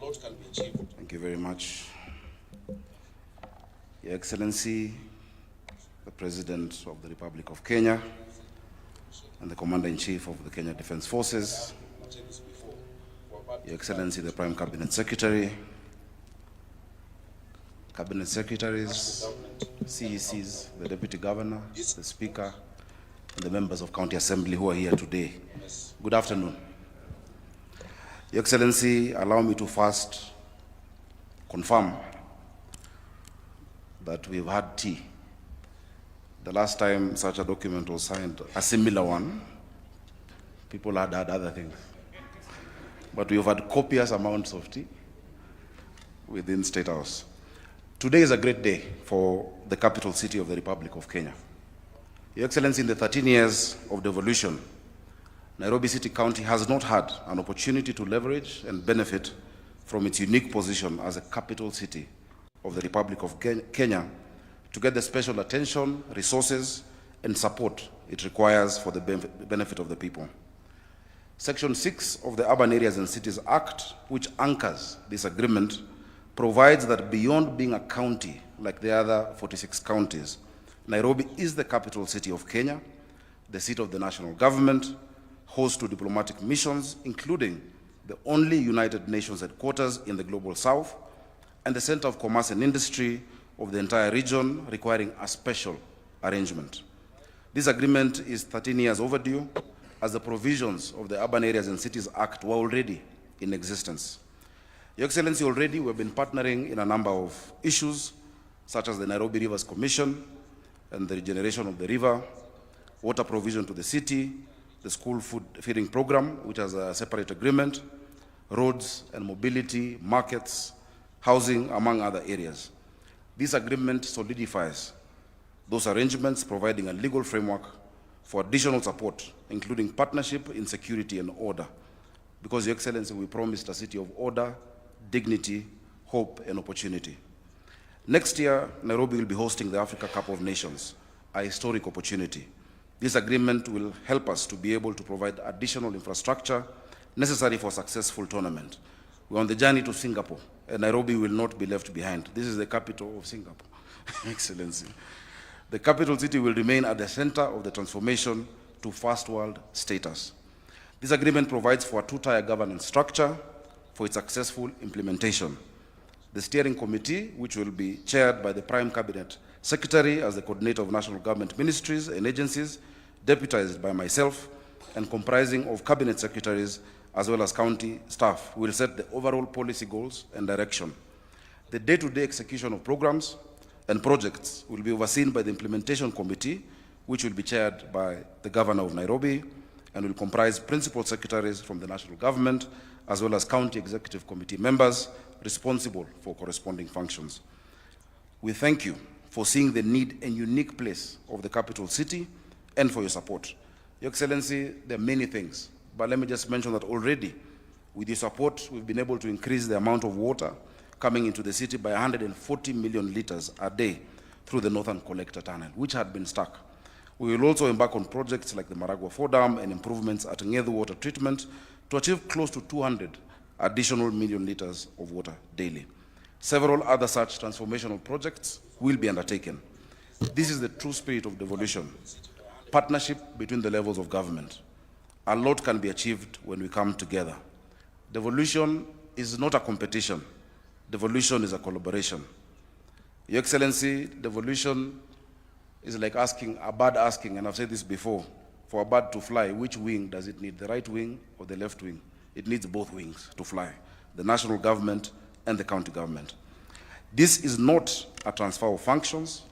lot can be achieved. Thank you very much. Your Excellency, the President of the Republic of Kenya, and the Commander-in-Chief of the Kenya Defence Forces, Your Excellency, the Prime Cabinet Secretary, Cabinet Secretaries, CECs, the Deputy Governor, the Speaker, and the members of County Assembly who are here today. Good afternoon. Your Excellency, allow me to first confirm that we've had tea. The last time such a document was signed, a similar one, people had other things. But we've had copious amounts of tea within State House. Today is a great day for the capital city of the Republic of Kenya. Your Excellency, in the 13 years of devolution, Nairobi City County has not had an opportunity to leverage and benefit from its unique position as a capital city of the Republic of Kenya to get the special attention, resources, and support it requires for the benefit of the people. Section 6 of the Urban Areas and Cities Act, which anchors this agreement, provides that beyond being a county like the other 46 counties, Nairobi is the capital city of Kenya, the seat of the national government, host to diplomatic missions, including the only United Nations headquarters in the Global South, and the center of commerce and industry of the entire region, requiring a special arrangement. This agreement is 13 years overdue, as the provisions of the Urban Areas and Cities Act were already in existence. Your Excellency, already we've been partnering in a number of issues, such as the Nairobi Rivers Commission and the regeneration of the river, water provision to the city, the school food feeding program, which has a separate agreement, roads and mobility, markets, housing, among other areas. This agreement solidifies those arrangements, providing a legal framework for additional support, including partnership in security and order. Because, Your Excellency, we promised a city of order, dignity, hope, and opportunity. Next year, Nairobi will be hosting the Africa Cup of Nations, a historic opportunity. This agreement will help us to be able to provide additional infrastructure necessary for a successful tournament. We're on the journey to Singapore, and Nairobi will not be left behind. This is the capital of Singapore, Excellency. The capital city will remain at the center of the transformation to first world status. This agreement provides for a two-tier governance structure for its successful implementation. The steering committee, which will be chaired by the Prime Cabinet Secretary as the coordinator of national government ministries and agencies, deputized by myself, and comprising of cabinet secretaries as well as county staff, will set the overall policy goals and direction. The day-to-day execution of programs and projects will be overseen by the implementation committee, which will be chaired by the governor of Nairobi, and will comprise principal secretaries from the national government, as well as county executive committee members responsible for corresponding functions. We thank you for seeing the need and unique place of the capital city and for your support. Your Excellency, there are many things, but let me just mention that already, with your support, we've been able to increase the amount of water coming into the city by 140 million liters a day through the Northern Collector Tunnel, which had been stuck. We will also embark on projects like the Maragua 4 Dam and improvements at Ngedu water treatment to achieve close to 200 additional million liters of water daily. Several other such transformational projects will be undertaken. This is the true spirit of devolution, partnership between the levels of government. A lot can be achieved when we come together. Devolution is not a competition. Devolution is a collaboration. Your Excellency, devolution is like asking, a bird asking, and I've said this before, for a bird to fly, which wing does it need, the right wing or the left wing? It needs both wings to fly, the national government and the county government. This is not a transfer of functions,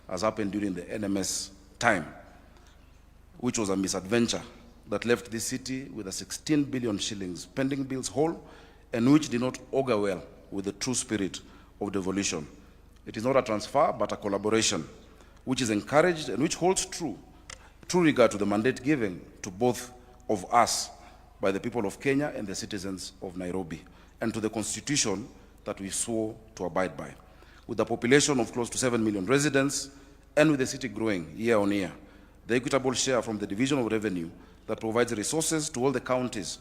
as happened during the NMS time, which was a misadventure that left this city with a 16 billion shillings pending bills hole, and which did not augur well with the true spirit of devolution. It is not a transfer, but a collaboration, which is encouraged and which holds true regard to the mandate given to both of us by the people of Kenya and the citizens of Nairobi, and to the constitution that we swore to abide by. With a population of close to 7 million residents, and with the city growing year on year, the equitable share from the division of revenue that provides resources to all the counties,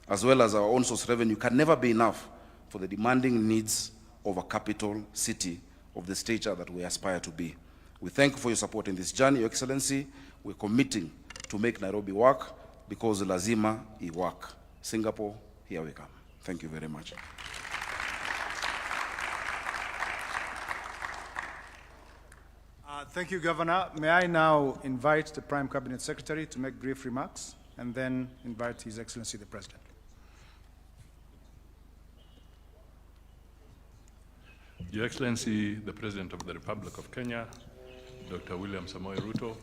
as well as our own source revenue, can never be enough for the demanding needs of a capital city of the stature that we aspire to be. We thank you for your support in this journey, Your Excellency. We're committing to make Nairobi work because lazima I work. Singapore, here we come. Thank you very much. Thank you, Governor. May I now invite the Prime Cabinet Secretary to make brief remarks and then invite His Excellency the President. Your Excellency, the President of the Republic of Kenya, Dr. William Samoei Ruto,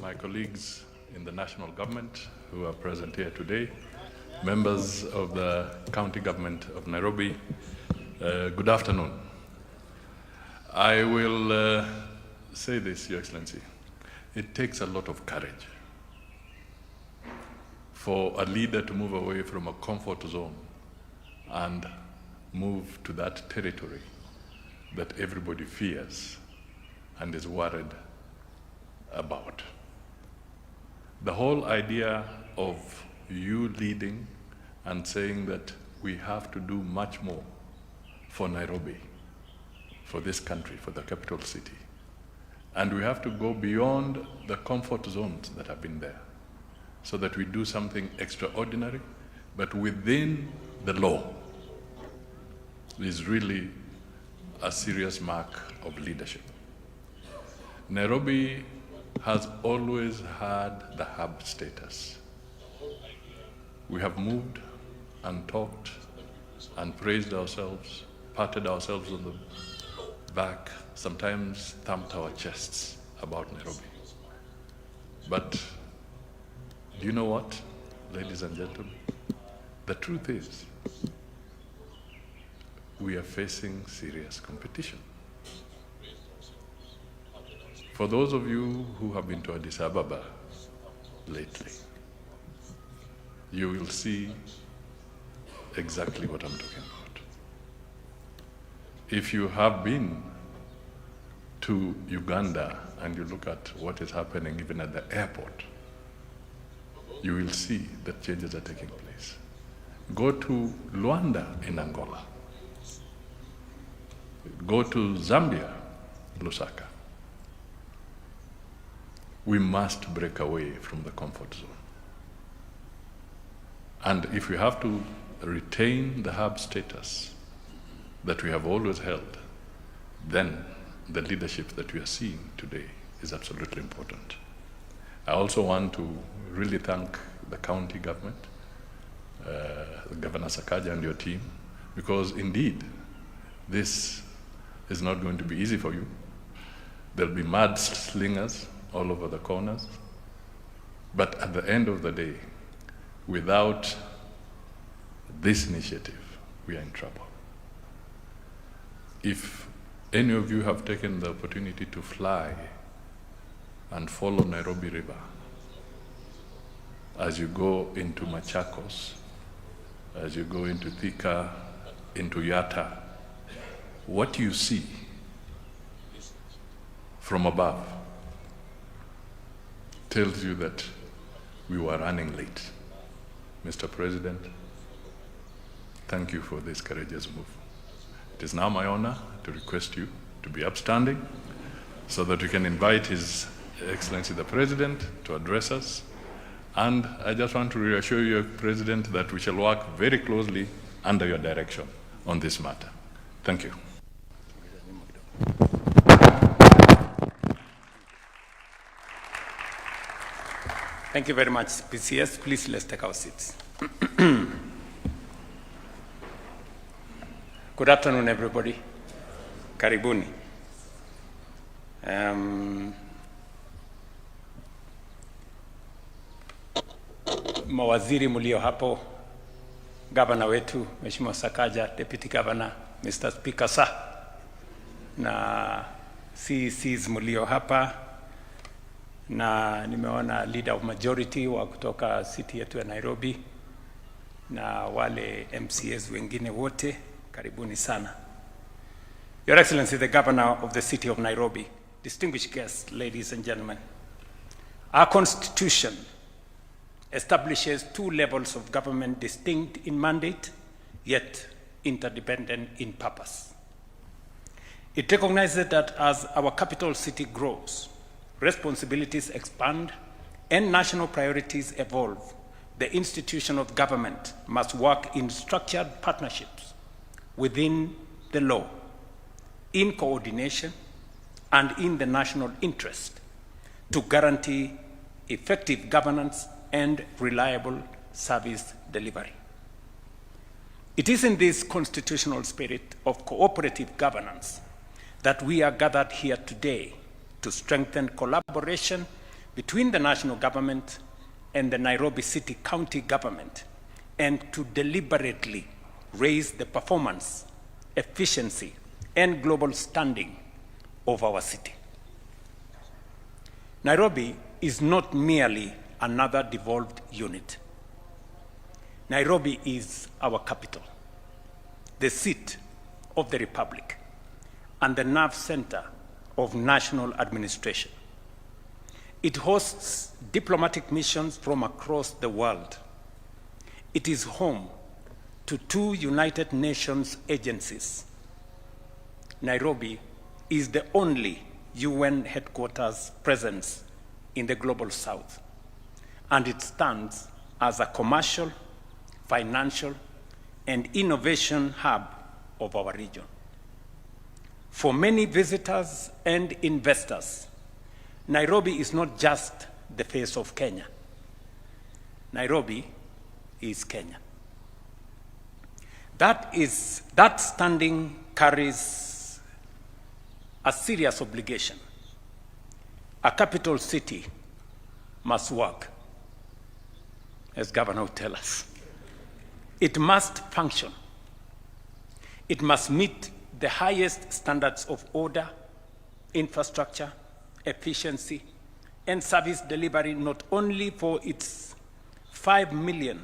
my colleagues in the national government who are present here today, members of the County Government of Nairobi, good afternoon. I will say this, Your Excellency. It takes a lot of courage for a leader to move away from a comfort zone and move to that territory that everybody fears and is worried about. The whole idea of you leading and saying that we have to do much more for Nairobi, for this country, for the capital city. And we have to go beyond the comfort zones that have been there so that we do something extraordinary, but within the law is really a serious mark of leadership. Nairobi has always had the hub status. We have moved and talked and praised ourselves, patted ourselves on the back, sometimes thumped our chests about Nairobi. But do you know what, ladies and gentlemen? The truth is, we are facing serious competition. For those of you who have been to Addis Ababa lately, you will see exactly what I'm talking about. If you have been to Uganda and you look at what is happening even at the airport, you will see that changes are taking place. Go to Luanda in Angola. Go to Zambia, Lusaka. We must break away from the comfort zone. And if we have to retain the hub status that we have always held, then the leadership that we are seeing today is absolutely important. I also want to really thank the county government, Governor Sakaja and your team, because indeed, this is not going to be easy for you. There'll be mudslingers all over the corners. But at the end of the day, without this initiative, we are in trouble. If any of you have taken the opportunity to fly and follow Nairobi River as you go into Machakos, as you go into Thika, into Yatta, what you see from above tells you that we were running late. Mr. President, thank you for this courageous move. It is now my honor to request you to be upstanding so that we can invite His Excellency the President to address us. And I just want to reassure you, President, that we shall work very closely under your direction on this matter. Thank you. Thank you very much, PCS. Please, let's take our seats. Good afternoon, everybody. Karibuni. Mawaziri mulio hapo, Gavana wetu, Mheshimiwa Sakaja, Deputy Governor, Mr. Speaker, sir, na CECs mulio hapa, na nimeona leader of majority wa kutoka city yetu ya Nairobi, na wale MCAs wengine wote, karibuni sana. Your Excellency, the Governor of the city of Nairobi, distinguished guests, ladies and gentlemen, our Constitution establishes two levels of government distinct in mandate, yet interdependent in purpose. It recognizes that as our capital city grows, responsibilities expand, and national priorities evolve, the institution of government must work in structured partnerships within the law, in coordination, and in the national interest to guarantee effective governance and reliable service delivery. It is in this constitutional spirit of cooperative governance that we are gathered here today to strengthen collaboration between the national government and the Nairobi City County government, and to deliberately raise the performance, efficiency, and global standing of our city. Nairobi is not merely another devolved unit. Nairobi is our capital, the seat of the Republic, and the nerve center of national administration. It hosts diplomatic missions from across the world. It is home to 2 United Nations agencies. Nairobi is the only UN headquarters presence in the global south, and it stands as a commercial, financial, and innovation hub of our region. For many visitors and investors, Nairobi is not just the face of Kenya. Nairobi is Kenya. That standing carries a serious obligation. A capital city must work, as Governor would tell us. It must function. It must meet the highest standards of order, infrastructure, efficiency, and service delivery, not only for its 5 million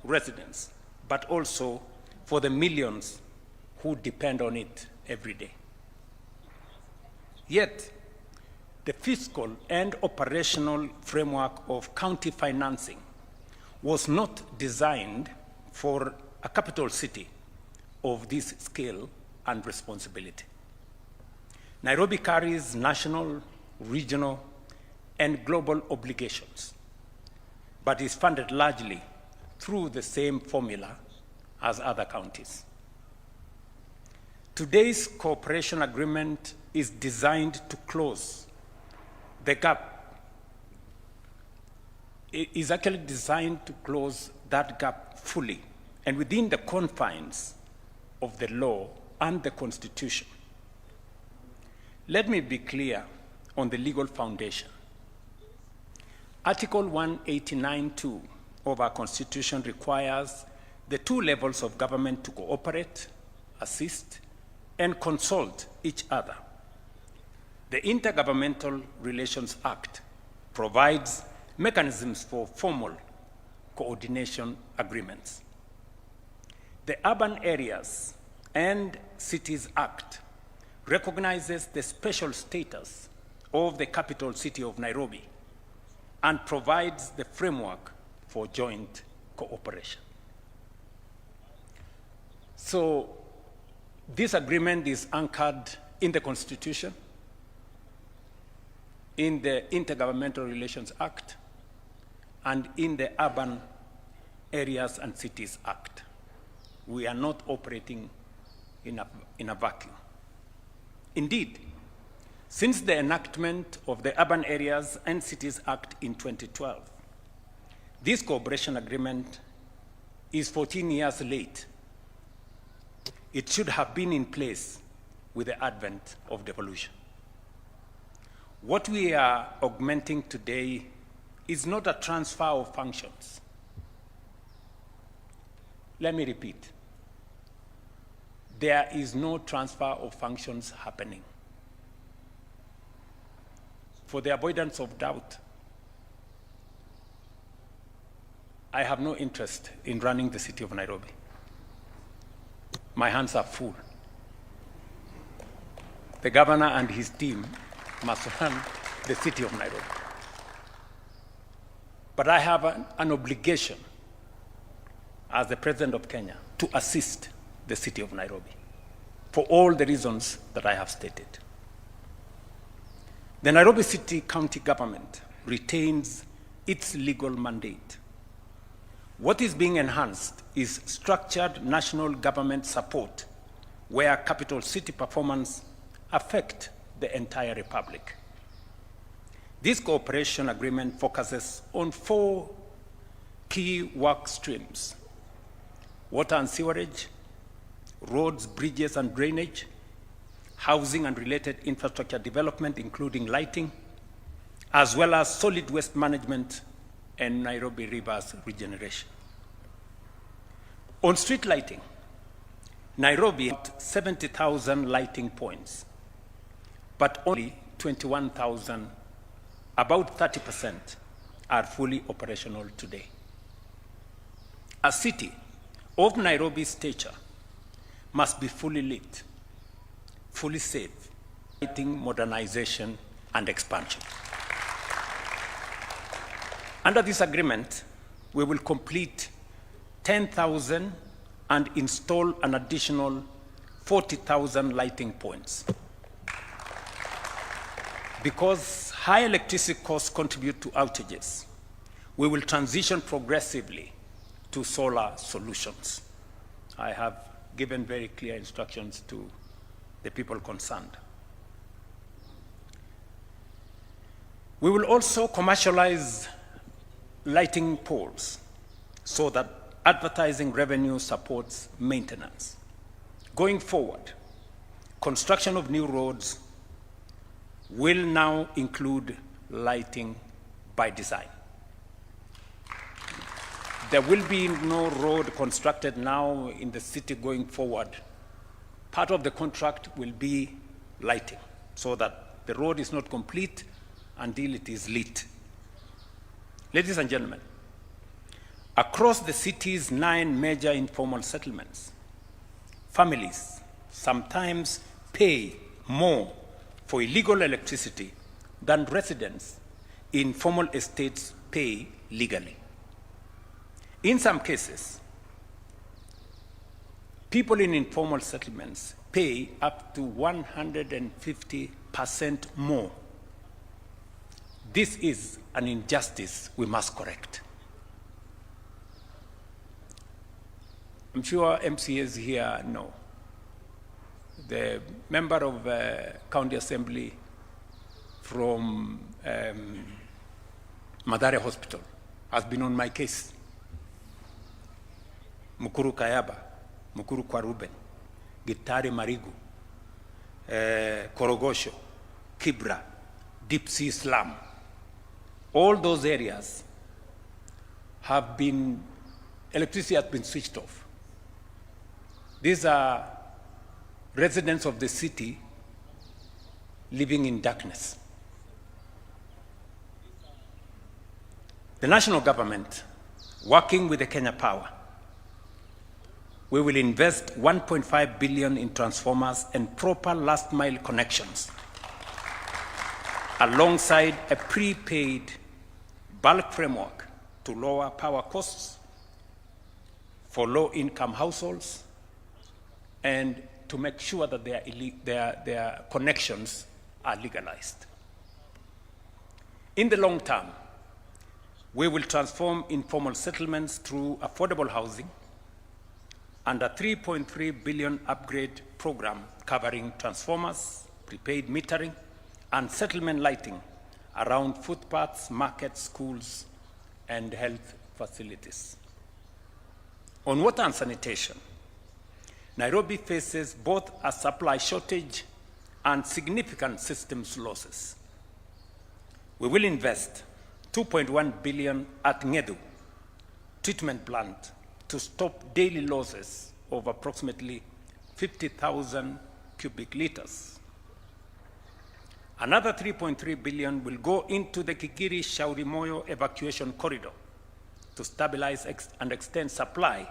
residents, but also for the millions who depend on it every day. Yet, the fiscal and operational framework of county financing was not designed for a capital city of this scale and responsibility. Nairobi carries national, regional, and global obligations, but is funded largely through the same formula as other counties. Today's cooperation agreement is designed to close the gap. It is actually designed to close that gap fully and within the confines of the law and the Constitution. Let me be clear on the legal foundation. Article 189(2) of our Constitution requires the 2 levels of government to cooperate, assist, and consult each other. The Intergovernmental Relations Act provides mechanisms for formal coordination agreements. The Urban Areas and Cities Act recognizes the special status of the capital city of Nairobi and provides the framework for joint cooperation. So this agreement is anchored in the Constitution, in the Intergovernmental Relations Act, and in the Urban Areas and Cities Act. We are not operating in a vacuum. Indeed, since the enactment of the Urban Areas and Cities Act in 2012, this cooperation agreement is 14 years late. It should have been in place with the advent of devolution. What we are augmenting today is not a transfer of functions. Let me repeat. There is no transfer of functions happening. For the avoidance of doubt, I have no interest in running the city of Nairobi. My hands are full. The governor and his team must run the city of Nairobi. But I have an obligation as the President of Kenya to assist the city of Nairobi, for all the reasons that I have stated. The Nairobi City County Government retains its legal mandate. What is being enhanced is structured national government support, where capital city performance affect the entire republic. This cooperation agreement focuses on 4 key work streams: water and sewerage, roads, bridges and drainage, housing and related infrastructure development, including lighting, as well as solid waste management and Nairobi rivers regeneration. On street lighting, Nairobi had 70,000 lighting points, but only 21,000, about 30%, are fully operational today. A city of Nairobi's stature must be fully lit, fully safe, lighting modernization and expansion. Under this agreement, we will complete 10,000 and install an additional 40,000 lighting points. Because high electricity costs contribute to outages, we will transition progressively to solar solutions. I have given very clear instructions to the people concerned. We will also commercialize lighting poles so that advertising revenue supports maintenance. Going forward, construction of new roads will now include lighting by design. There will be no road constructed now in the city going forward. Part of the contract will be lighting, so that the road is not complete until it is lit. Ladies and gentlemen, across the city's 9 major informal settlements, families sometimes pay more for illegal electricity than residents in formal estates pay legally. In some cases, people in informal settlements pay up to 150% more. This is an injustice we must correct. I'm sure MCAs here know. The member of County Assembly from Mathare Hospital has been on my case. Mukuru Kayaba, Mukuru Kwaruben, Gitari Marigu, Korogosho, Kibra, Deep Sea Slum. All those areas have been, electricity has been switched off. These are residents of the city living in darkness. The national government, working with the Kenya Power, we will invest 1.5 billion in transformers and proper last mile connections, alongside a prepaid bulk framework to lower power costs for low-income households and to make sure that their connections are legalized. In the long term, we will transform informal settlements through affordable housing and a 3.3 billion upgrade program covering transformers, prepaid metering, and settlement lighting around footpaths, markets, schools, and health facilities. On water and sanitation, Nairobi faces both a supply shortage and significant systems losses. We will invest 2.1 billion at Ngedu treatment plant to stop daily losses of approximately 50,000 cubic liters. Another 3.3 billion will go into the Kigiri Shaurimoyo evacuation corridor to stabilize and extend supply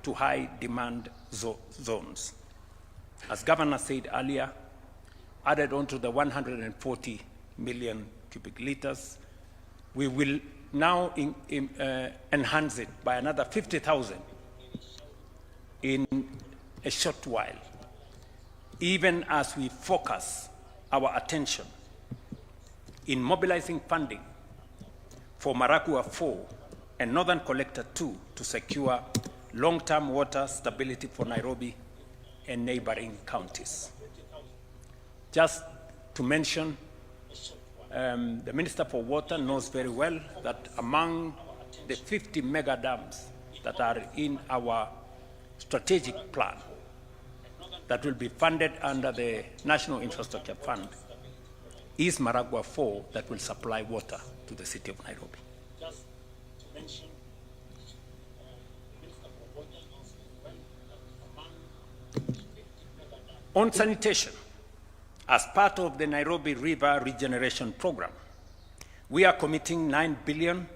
to high demand zones. As Governor said earlier, added on to the 140 million cubic liters, we will now enhance it by another 50,000 in a short while, even as we focus our attention in mobilizing funding for Maragua 4 and Northern Collector 2 to secure long-term water stability for Nairobi and neighboring counties. Just to mention, the Minister for Water knows very well that among the 50 mega dams that are in our strategic plan that will be funded under the National Infrastructure Fund is Maragua 4 that will supply water to the city of Nairobi. On sanitation, as part of the Nairobi River Regeneration Program, we are committing 9 billion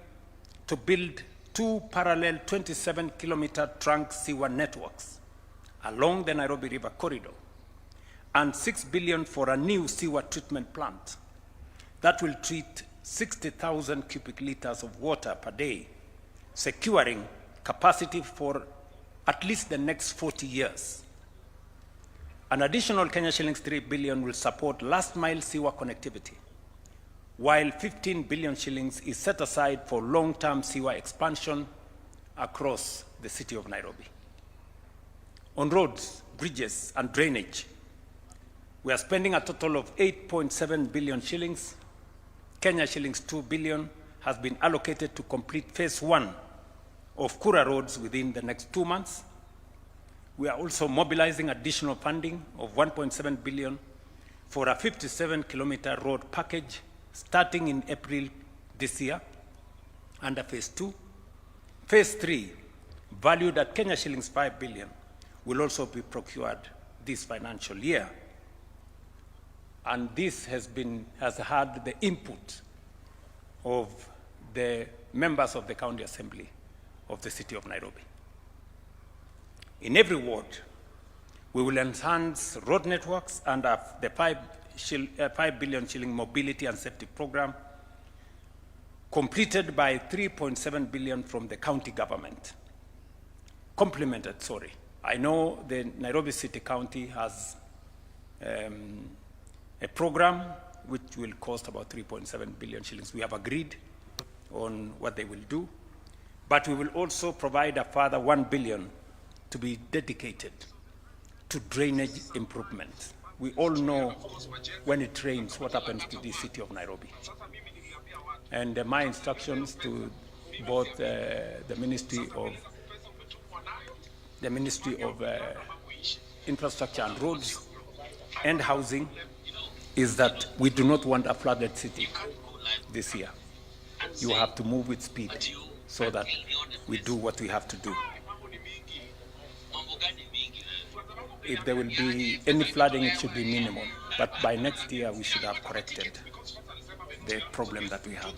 to build 2 parallel 27-kilometer trunk sewer networks along the Nairobi River corridor, and 6 billion for a new sewer treatment plant that will treat 60,000 cubic liters of water per day, securing capacity for at least the next 40 years. An additional Kenya shillings 3 billion will support last mile sewer connectivity, while 15 billion shillings is set aside for long-term sewer expansion across the city of Nairobi. On roads, bridges, and drainage, we are spending a total of 8.7 billion shillings. Kenya shillings 2 billion has been allocated to complete phase 1 of Kura roads within the next 2 months. We are also mobilizing additional funding of 1.7 billion for a 57-kilometer road package starting in April this year under phase 2. Phase 3, valued at Kenya shillings 5 billion, will also be procured this financial year. And this has had the input of the members of the County Assembly of the City of Nairobi. In every ward, we will enhance road networks under the 5 billion shilling mobility and safety program, completed by 3.7 billion from the county government. Complemented, sorry. I know the Nairobi City County has a program which will cost about 3.7 billion shillings. We have agreed on what they will do, but we will also provide a further 1 billion to be dedicated to drainage improvements. We all know when it rains what happens to the city of Nairobi. And my instructions to both the Ministry of Infrastructure and Roads and Housing is that we do not want a flooded city this year. You have to move with speed so that we do what we have to do. If there will be any flooding, it should be minimal. But by next year, we should have corrected the problem that we have.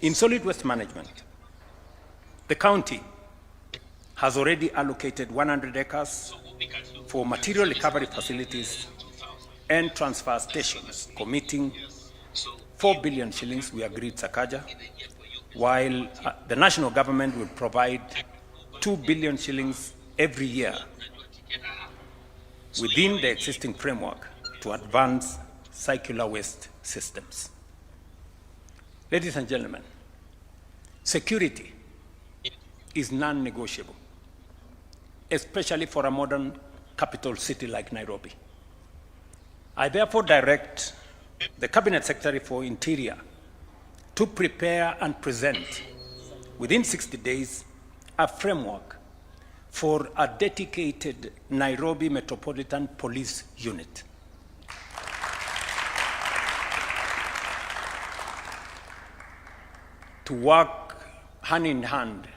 In solid waste management, the county has already allocated 100 acres for material recovery facilities and transfer stations, committing 4 billion shillings, we agreed Sakaja, while the national government will provide 2 billion shillings every year within the existing framework to advance circular waste systems. Ladies and gentlemen, security is non-negotiable, especially for a modern capital city like Nairobi. I therefore direct the Cabinet Secretary for Interior to prepare and present within 60 days a framework for a dedicated Nairobi Metropolitan Police Unit. To work hand in hand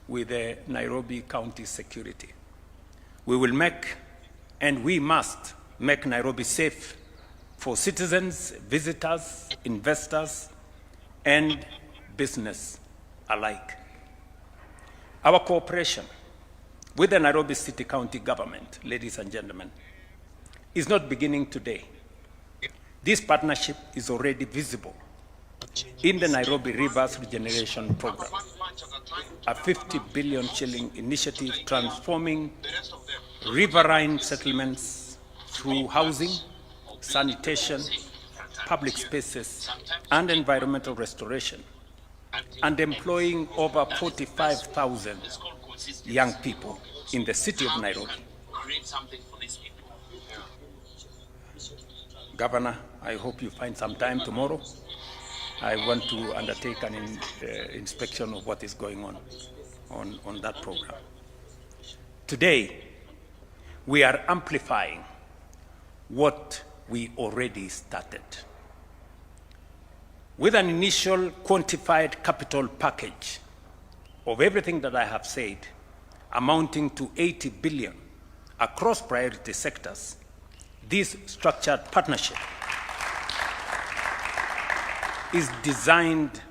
with the Nairobi County security. We will make, and we must make Nairobi safe for citizens, visitors, investors, and business alike. Our cooperation with the Nairobi City County government, ladies and gentlemen, is not beginning today. This partnership is already visible in the Nairobi Rivers Regeneration Program, a 50 billion shilling initiative transforming riverine settlements through housing, sanitation, public spaces, and environmental restoration, and employing over 45,000 young people in the city of Nairobi. Governor, I hope you find some time tomorrow. I want to undertake an inspection of what is going on that program. Today, we are amplifying what we already started. With an initial quantified capital package of everything that I have said, amounting to 80 billion across priority sectors, this structured partnership is designed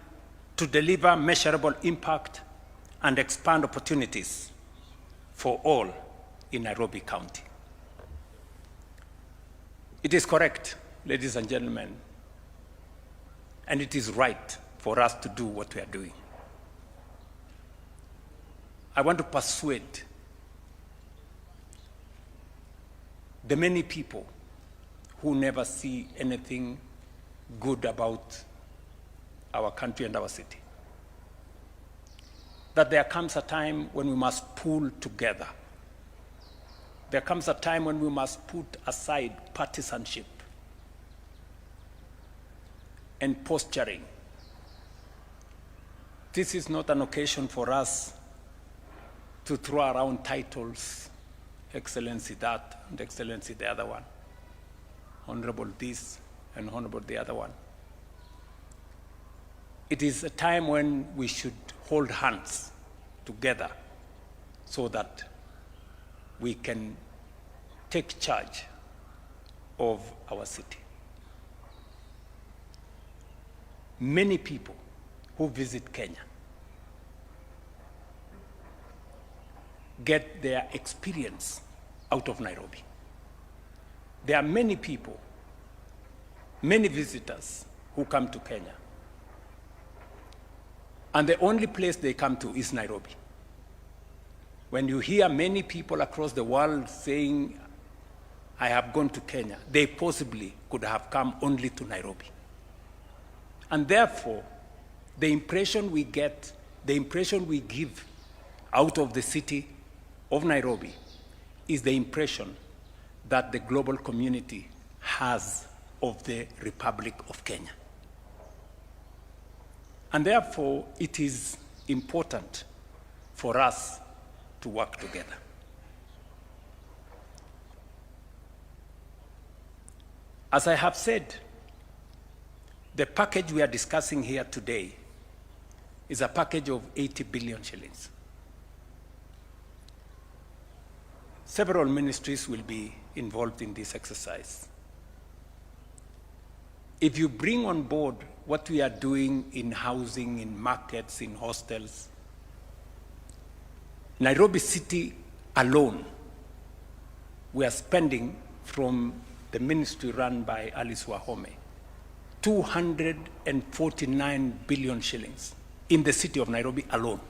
to deliver measurable impact and expand opportunities for all in Nairobi County. It is correct, ladies and gentlemen, and it is right for us to do what we are doing. I want to persuade the many people who never see anything good about our country and our city that there comes a time when we must pull together. There comes a time when we must put aside partisanship and posturing. This is not an occasion for us to throw around titles, Excellency that, and Excellency the other one, Honorable this, and Honorable the other one. It is a time when we should hold hands together so that we can take charge of our city. Many people who visit Kenya get their experience out of Nairobi. There are many people, many visitors who come to Kenya, and the only place they come to is Nairobi. When you hear many people across the world saying, I have gone to Kenya, they possibly could have come only to Nairobi. And therefore, the impression we get, the impression we give out of the city of Nairobi is the impression that the global community has of the Republic of Kenya. And therefore, it is important for us to work together. As I have said, the package we are discussing here today is a package of 80 billion shillings. Several ministries will be involved in this exercise. If you bring on board what we are doing in housing, in markets, in hostels, Nairobi City alone, we are spending from the ministry run by Alice Wahome, 249 billion shillings in the city of Nairobi alone.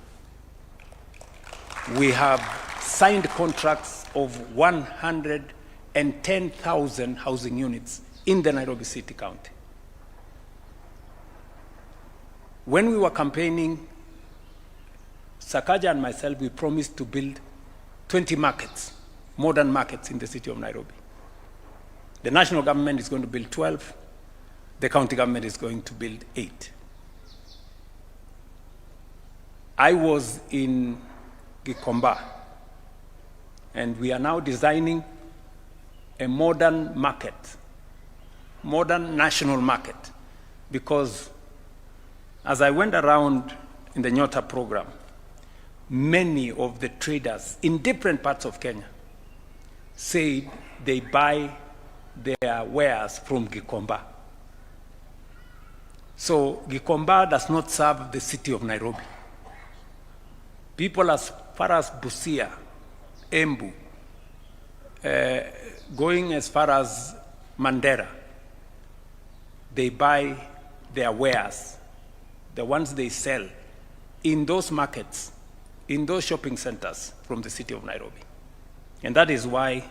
We have signed contracts of 110,000 housing units in the Nairobi City County. When we were campaigning, Sakaja and myself, we promised to build 20 markets, modern markets in the city of Nairobi. The national government is going to build 12. The county government is going to build 8. I was in Gikomba, and we are now designing a modern market, modern national market, because as I went around in the Nyota program, many of the traders in different parts of Kenya said they buy their wares from Gikomba. So Gikomba does not serve the city of Nairobi. People as far as Busia, Embu, going as far as Mandera, they buy their wares, the ones they sell, in those markets, in those shopping centers from the city of Nairobi. And that is why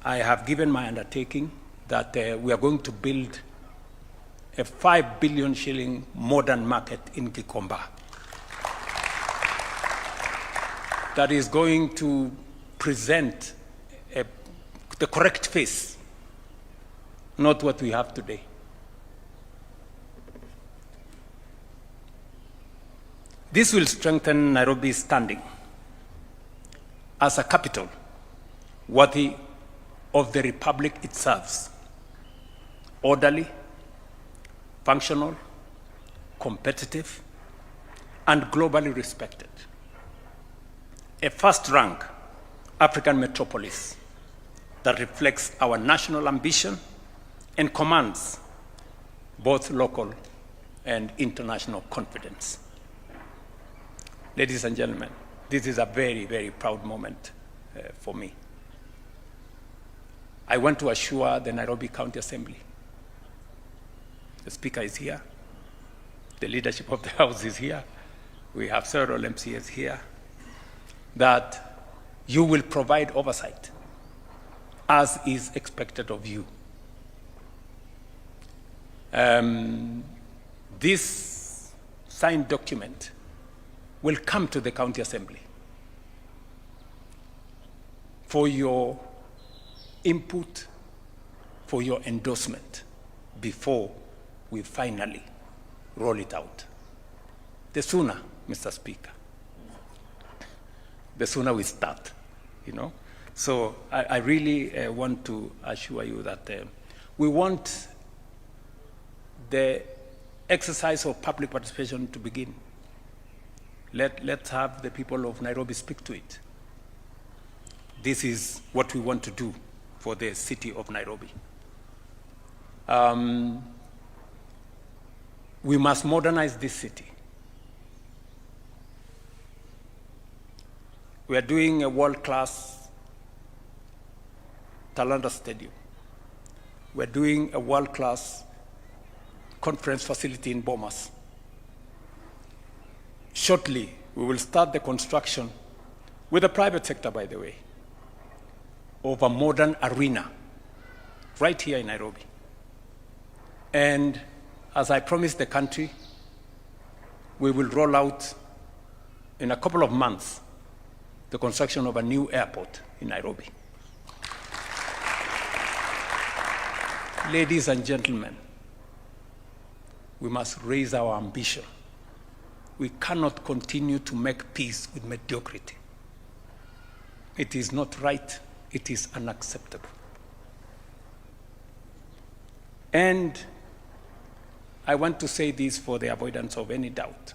I have given my undertaking that we are going to build a 5 billion shilling modern market in Gikomba that is going to present the correct face, not what we have today. This will strengthen Nairobi's standing as a capital worthy of the republic it serves, orderly, functional, competitive, and globally respected. A first-rank African metropolis that reflects our national ambition and commands both local and international confidence. Ladies and gentlemen, this is a very, very proud moment for me. I want to assure the Nairobi County Assembly, the Speaker is here, the leadership of the House is here, we have several MCAs here, that you will provide oversight as is expected of you. This signed document will come to the County Assembly for your input, for your endorsement before we finally roll it out. The sooner, Mr. Speaker, the sooner we start, you know. So I really want to assure you that we want the exercise of public participation to begin. Let's have the people of Nairobi speak to it. This is what we want to do for the city of Nairobi. We must modernize this city. We are doing a world-class Talanta Stadium. We are doing a world-class conference facility in Bomas. Shortly, we will start the construction, with the private sector, by the way, of a modern arena right here in Nairobi. And as I promised the country, we will roll out in a couple of months the construction of a new airport in Nairobi. Ladies and gentlemen, we must raise our ambition. We cannot continue to make peace with mediocrity. It is not right. It is unacceptable. And I want to say this for the avoidance of any doubt,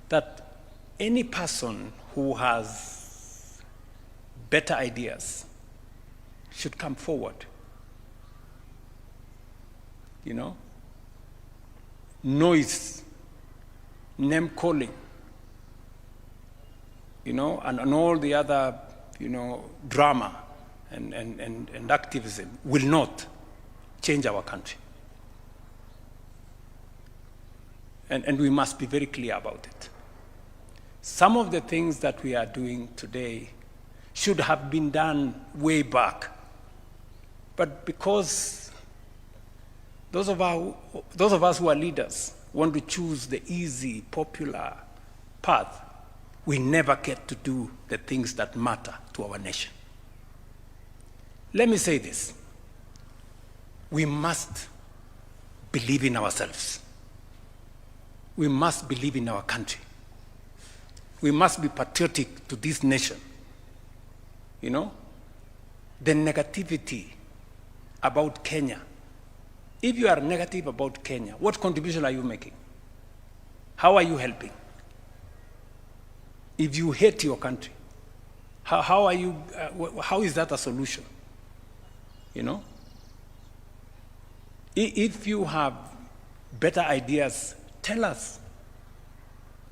that any person who has better ideas should come forward. You know? Noise, name calling, you know, and all the other, you know, drama and activism will not change our country. And we must be very clear about it. Some of the things that we are doing today should have been done way back. But because those of us who are leaders want to choose the easy, popular path, we never get to do the things that matter to our nation. Let me say this. We must believe in ourselves. We must believe in our country. We must be patriotic to this nation. You know, the negativity about Kenya. If you are negative about Kenya, what contribution are you making? How are you helping? If you hate your country, how is that a solution? You know? If you have better ideas, tell us.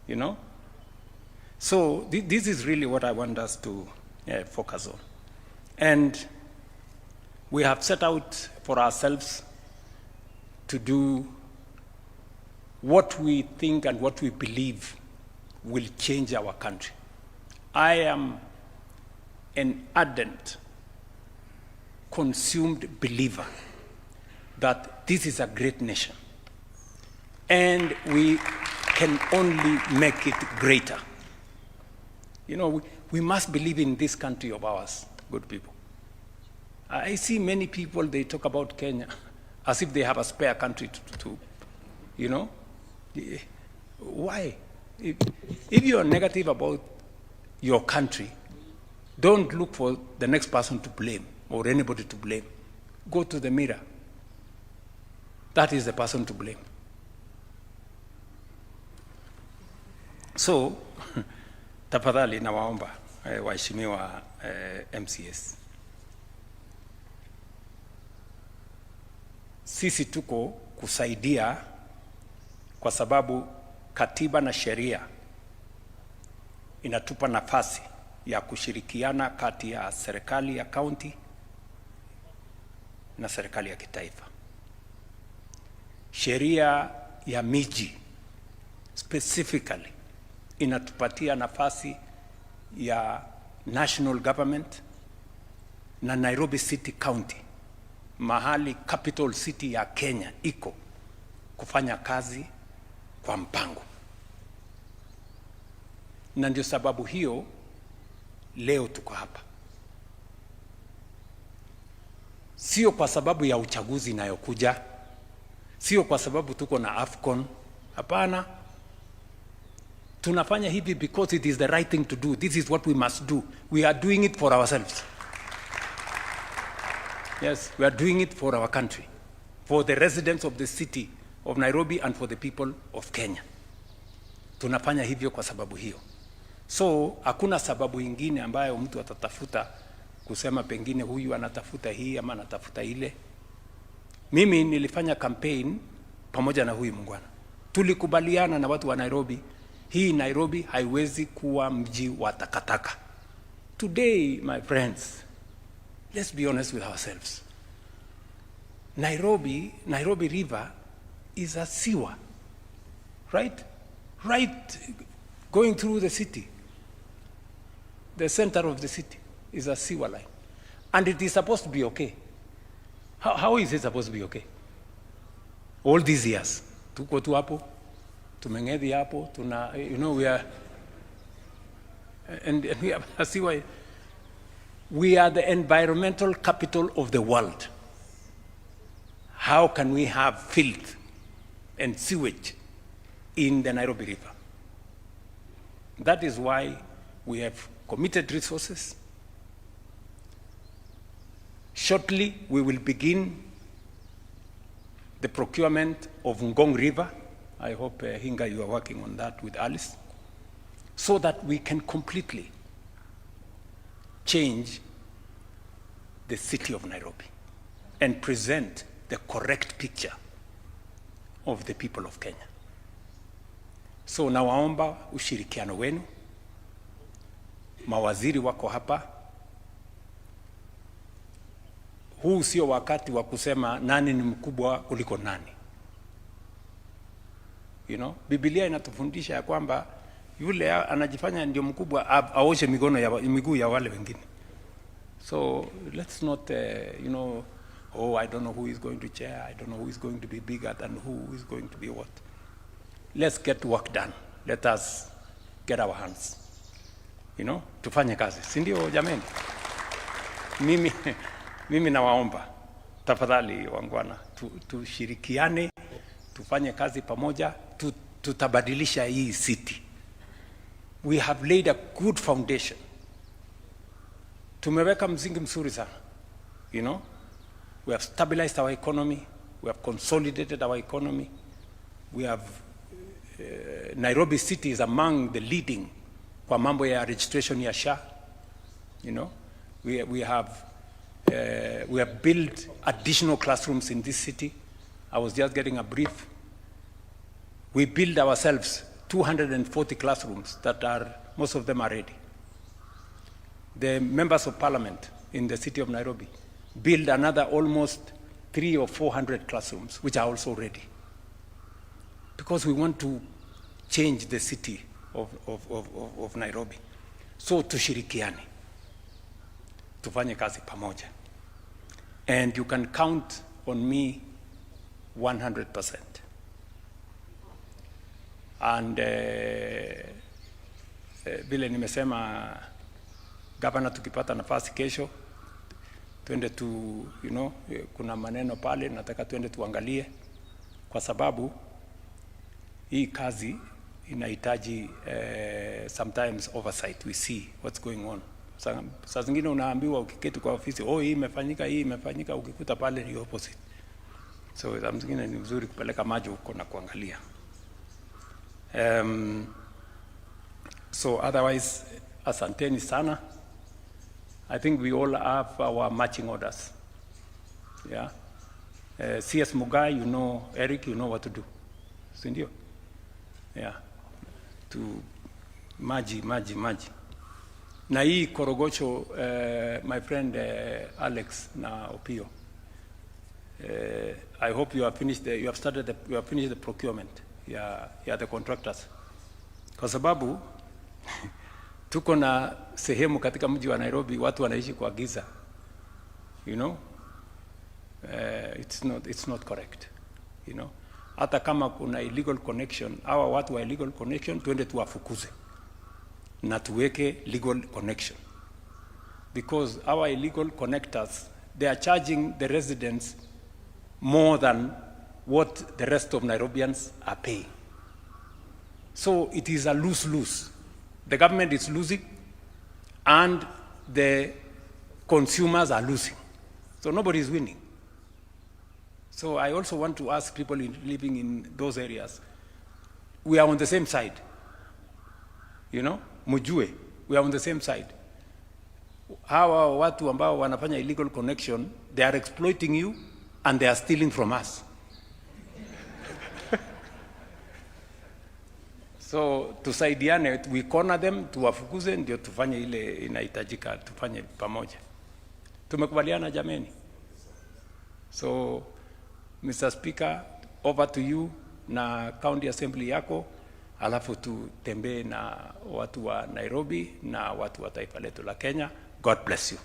You know? So this is really what I want us to focus on. And we have set out for ourselves to do what we think and what we believe will change our country. I am an ardent, consumed believer that this is a great nation, and we can only make it greater. You know, we must believe in this country of ours, good people. I see many people, they talk about Kenya as if they have a spare country to you know. Why? If you are negative about your country, don't look for the next person to blame or anybody to blame. Go to the mirror. That is the person to blame. So, tafadhali nawaomba waheshimiwa MCS, sisi tuko kusaidia kwa sababu katiba na sheria inatupa nafasi ya kushirikiana kati ya serikali ya kaunti na serikali ya kitaifa. Sheria ya miji specifically inatupatia nafasi ya national government na Nairobi City County, mahali capital city ya Kenya iko, kufanya kazi kwa mpango. Na ndio sababu hiyo leo tuko hapa. Sio kwa sababu ya uchaguzi inayokuja, sio kwa sababu tuko na AFCON, hapana. Tunafanya hivi because it is the right thing to do. This is what we must do. We are doing it for ourselves. Yes, we are doing it for our country, for the residents of the city of Nairobi and for the people of Kenya. Tunafanya hivyo kwa sababu hiyo. So, hakuna sababu ingine ambayo mtu atatafuta kusema pengine huyu anatafuta hii ama anatafuta ile. Mimi nilifanya campaign pamoja na huyu mungwana. Tulikubaliana na watu wa Nairobi, hii Nairobi haiwezi kuwa mji wa takataka. Today, my friends, let's be honest with ourselves. Nairobi River is a sewer, right? Right, going through the city. The center of the city is a sewer line. And it is supposed to be okay. How is it supposed to be okay? All these years, tuko tu hapo, tumengedhi hapo, you know, we are, and we are a sewer. We are the environmental capital of the world. How can we have filth and sewage in the Nairobi River? That is why we have committed resources. Shortly, we will begin the procurement of Ngong River. I hope, Hinga, you are working on that with Alice, so that we can completely change the city of Nairobi and present the correct picture of the people of Kenya. So nawaomba ushirikiano wenu. Mawaziri wako hapa. Huu sio wakati wa kusema nani ni mkubwa kuliko nani. You know, Biblia inatufundisha ya kwamba yule anajifanya ndio mkubwa aoshe miguu ya wale wengine. So let's not, you know, oh, I don't know who is going to chair, I don't know who is going to be bigger than who is going to be what. Let's get work done. Let us get our hands. You know, tufanye kazi. Si ndio jameni? Mimi nawaomba, tafadhali wangwana, tushirikiane, tufanye kazi pamoja, tutabadilisha hii city. We have laid a good foundation. Tumeweka msingi mzuri sana. You know, we have stabilized our economy, we have consolidated our economy, we have Nairobi City is among the leading kwa mambo ya registration ya SHA. You know, we have built additional classrooms in this city. I was just getting a brief. We built ourselves 240 classrooms that are, most of them are ready. The members of parliament in the city of Nairobi build another almost 300 or 400 classrooms, which are also ready. Because we want to change the city of Nairobi. So tushirikiane. tufanye kazi pamoja. And you can count on me 100%. And vile nimesema, gavana, tukipata nafasi kesho twende tu, kuna maneno pale nataka twende tuangalie, kwa sababu hii kazi inahitaji sometimes oversight. We see what's going on. Saa zingine unaambiwa ukiketi kwa ofisi, hii imefanyika, ukikuta pale ni opposite. So saa zingine ni vizuri kupeleka macho huko na kuangalia. So otherwise, asanteni sana. I think we all have our marching orders. Yeah. CS Mugai, Eric, you know what to do. Sindio? Yeah. To maji. Na hii Korogocho, my friend Alex na Opio. I hope you have finished you have finished the procurement. Yeah, the contractors. Kwa sababu tuko na sehemu katika mji wa Nairobi watu wanaishi kwa giza. It's not correct. Hata kama kuna illegal connection, hawa watu wa illegal connection twende tuwafukuze na tuweke legal connection, because our illegal connectors, they are charging the residents more than what the rest of Nairobians are paying. So it is a lose-lose. The government is losing and the consumers are losing. So nobody is winning. So I also want to ask people living in those areas, we are on the same side. Mujue, we are on the same side. Hawa watu ambao wanafanya illegal connection, they are exploiting you and they are stealing from us. So tusaidiane, we corner them, tuwafukuze, ndio tufanye ile inahitajika tufanye pamoja. Tumekubaliana jameni? So Mr. Speaker, over to you na county assembly yako, alafu tutembee na watu wa Nairobi na watu wa taifa letu la Kenya. God bless you.